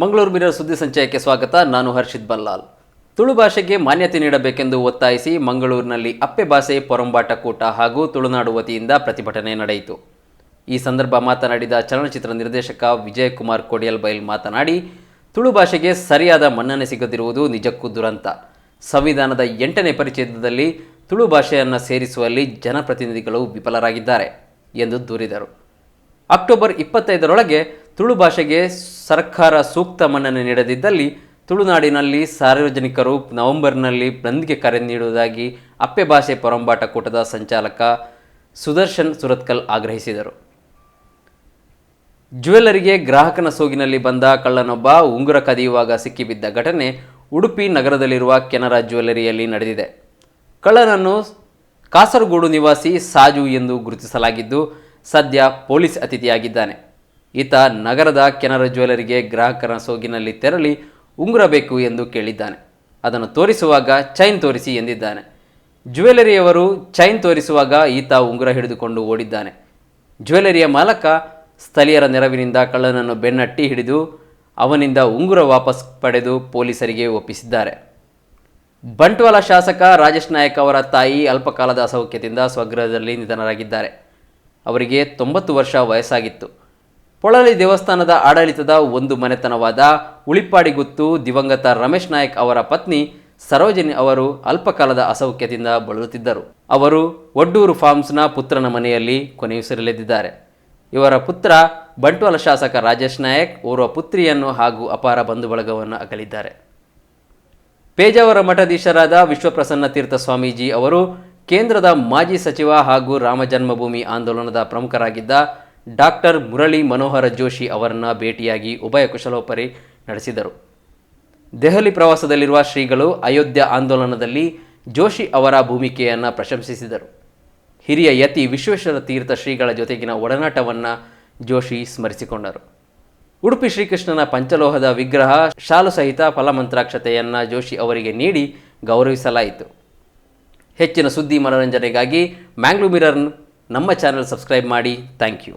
Mangaluru mirror ಸುದ್ದಿ ಸಂಚಯಕ್ಕೆ ಸ್ವಾಗತ. ನಾನು ಹರ್ಷಿತ್ ಬಲ್ಲಾಲ್. ತುಳು ಭಾಷೆಗೆ ಮಾನ್ಯತೆ ನೀಡಬೇಕೆಂದು ಒತ್ತಾಯಿಸಿ ಮಂಗಳೂರಿನಲ್ಲಿ ಅಪ್ಪೆ ಭಾಷೆ ಪೊರಂಬಾಟ ಕೂಟ ಹಾಗೂ ತುಳುನಾಡು ವತಿಯಿಂದ ಪ್ರತಿಭಟನೆ ನಡೆಯಿತು. ಈ ಸಂದರ್ಭ ಮಾತನಾಡಿದ ಚಲನಚಿತ್ರ ನಿರ್ದೇಶಕ ವಿಜಯಕುಮಾರ್ ಕೊಡಿಯಲ್ಬೈಲ್ ಮಾತನಾಡಿ, ತುಳು ಭಾಷೆಗೆ ಸರಿಯಾದ ಮನ್ನಣೆ ಸಿಗದಿರುವುದು ನಿಜಕ್ಕೂ ದುರಂತ. ಸಂವಿಧಾನದ 8ನೇ ಪರಿಚ್ಛೇದದಲ್ಲಿ ತುಳು ಭಾಷೆಯನ್ನು ಸೇರಿಸುವಲ್ಲಿ ಜನಪ್ರತಿನಿಧಿಗಳು ವಿಫಲರಾಗಿದ್ದಾರೆ ಎಂದು ದೂರಿದರು. ಅಕ್ಟೋಬರ್ 25ರೊಳಗೆ ತುಳು ಭಾಷೆಗೆ ಸರ್ಕಾರ ಸೂಕ್ತ ಮನ್ನಣೆ ನೀಡದಿದ್ದಲ್ಲಿ ತುಳುನಾಡಿನಲ್ಲಿ ಸಾರ್ವಜನಿಕರು ನವೆಂಬರ್ನಲ್ಲಿ ಬಂದ್ಗೆ ಕರೆ ನೀಡುವುದಾಗಿ ಅಪ್ಪೆ ಭಾಷೆ ಪೊರಂಬಾಟ ಕೂಟದ ಸಂಚಾಲಕ ಸುದರ್ಶನ್ ಸುರತ್ಕಲ್ ಆಗ್ರಹಿಸಿದರು. ಜ್ಯುವೆಲ್ಲರಿಗೆ ಗ್ರಾಹಕನ ಸೋಗಿನಲ್ಲಿ ಬಂದ ಕಳ್ಳನೊಬ್ಬ ಉಂಗುರ ಕದಿಯುವಾಗ ಸಿಕ್ಕಿಬಿದ್ದ ಘಟನೆ ಉಡುಪಿ ನಗರದಲ್ಲಿರುವ ಕೆನರಾ ಜ್ಯುವೆಲ್ಲರಿಯಲ್ಲಿ ನಡೆದಿದೆ. ಕಳ್ಳನನ್ನು ಕಾಸರಗೋಡು ನಿವಾಸಿ ಸಾಜು ಎಂದು ಗುರುತಿಸಲಾಗಿದ್ದು, ಸದ್ಯ ಪೊಲೀಸ್ ಅತಿಥಿಯಾಗಿದ್ದಾನೆ. ಈತ ನಗರದ ಕೆನರಾ ಜ್ಯುವೆಲ್ಲರಿಗೆ ಗ್ರಾಹಕರ ಸೋಗಿನಲ್ಲಿ ತೆರಳಿ ಉಂಗುರ ಬೇಕು ಎಂದು ಕೇಳಿದ್ದಾನೆ. ಅದನ್ನು ತೋರಿಸುವಾಗ ಚೈನ್ ತೋರಿಸಿ ಎಂದಿದ್ದಾನೆ. ಜ್ಯುವೆಲ್ಲರಿಯವರು ಚೈನ್ ತೋರಿಸುವಾಗ ಈತ ಉಂಗುರ ಹಿಡಿದುಕೊಂಡು ಓಡಿದ್ದಾನೆ. ಜ್ಯುವೆಲ್ಲರಿಯ ಮಾಲಕ ಸ್ಥಳೀಯರ ನೆರವಿನಿಂದ ಕಳ್ಳನನ್ನು ಬೆನ್ನಟ್ಟಿ ಹಿಡಿದು ಅವನಿಂದ ಉಂಗುರ ವಾಪಸ್ ಪಡೆದು ಪೊಲೀಸರಿಗೆ ಒಪ್ಪಿಸಿದ್ದಾರೆ. ಬಂಟ್ವಾಳ ಶಾಸಕ ರಾಜೇಶ್ ನಾಯಕ್ ಅವರ ತಾಯಿ ಅಲ್ಪಕಾಲದ ಅಸೌಖ್ಯದಿಂದ ಸ್ವಗೃಹದಲ್ಲಿ ನಿಧನರಾಗಿದ್ದಾರೆ. ಅವರಿಗೆ 90 ವರ್ಷ ವಯಸ್ಸಾಗಿತ್ತು. ಪೊಳಲಿ ದೇವಸ್ಥಾನದ ಆಡಳಿತದ ಒಂದು ಮನೆತನವಾದ ಉಳಿಪ್ಪಾಡಿಗುತ್ತು ದಿವಂಗತ ರಮೇಶ್ ನಾಯಕ್ ಅವರ ಪತ್ನಿ ಸರೋಜಿನಿ ಅವರು ಅಲ್ಪಕಾಲದ ಅಸೌಖ್ಯದಿಂದ ಬಳಲುತ್ತಿದ್ದರು. ಅವರು ಒಡ್ಡೂರು ಫಾರ್ಮ್ಸ್ನ ಪುತ್ರನ ಮನೆಯಲ್ಲಿ ಕೊನೆಯುಸಿರೆಳೆದಿದ್ದಾರೆ. ಇವರ ಪುತ್ರ ಬಂಟ್ವಾಳ ಶಾಸಕ ರಾಜೇಶ್ ನಾಯಕ್ ಓರ್ವ ಪುತ್ರಿಯನ್ನು ಹಾಗೂ ಅಪಾರ ಬಂಧು ಬಳಗವನ್ನು ಅಗಲಿದ್ದಾರೆ. ಪೇಜಾವರ ಮಠಾಧೀಶರಾದ ವಿಶ್ವಪ್ರಸನ್ನ ತೀರ್ಥ ಸ್ವಾಮೀಜಿ ಅವರು ಕೇಂದ್ರದ ಮಾಜಿ ಸಚಿವ ಹಾಗೂ ರಾಮ ಜನ್ಮಭೂಮಿ ಆಂದೋಲನದ ಪ್ರಮುಖರಾಗಿದ್ದ ಡಾಕ್ಟರ್ ಮುರಳಿ ಮನೋಹರ ಜೋಶಿ ಅವರನ್ನು ಭೇಟಿಯಾಗಿ ಉಭಯ ಕುಶಲೋಪರಿ ನಡೆಸಿದರು. ದೆಹಲಿ ಪ್ರವಾಸದಲ್ಲಿರುವ ಶ್ರೀಗಳು ಅಯೋಧ್ಯ ಆಂದೋಲನದಲ್ಲಿ ಜೋಶಿ ಅವರ ಭೂಮಿಕೆಯನ್ನು ಪ್ರಶಂಸಿಸಿದರು. ಹಿರಿಯ ಯತಿ ವಿಶ್ವೇಶ್ವರ ತೀರ್ಥ ಶ್ರೀಗಳ ಜೊತೆಗಿನ ಒಡನಾಟವನ್ನು ಜೋಶಿ ಸ್ಮರಿಸಿಕೊಂಡರು. ಉಡುಪಿ ಶ್ರೀಕೃಷ್ಣನ ಪಂಚಲೋಹದ ವಿಗ್ರಹ ಶಾಲು ಸಹಿತ ಫಲಮಂತ್ರಾಕ್ಷತೆಯನ್ನು ಜೋಶಿ ಅವರಿಗೆ ನೀಡಿ ಗೌರವಿಸಲಾಯಿತು. ಹೆಚ್ಚಿನ ಸುದ್ದಿ ಮನೋರಂಜನೆಗಾಗಿ ಮ್ಯಾಂಗ್ಳೂರ್ ಮಿರರ್ ನಮ್ಮ ಚಾನೆಲ್ ಸಬ್ಸ್ಕ್ರೈಬ್ ಮಾಡಿ. Thank you.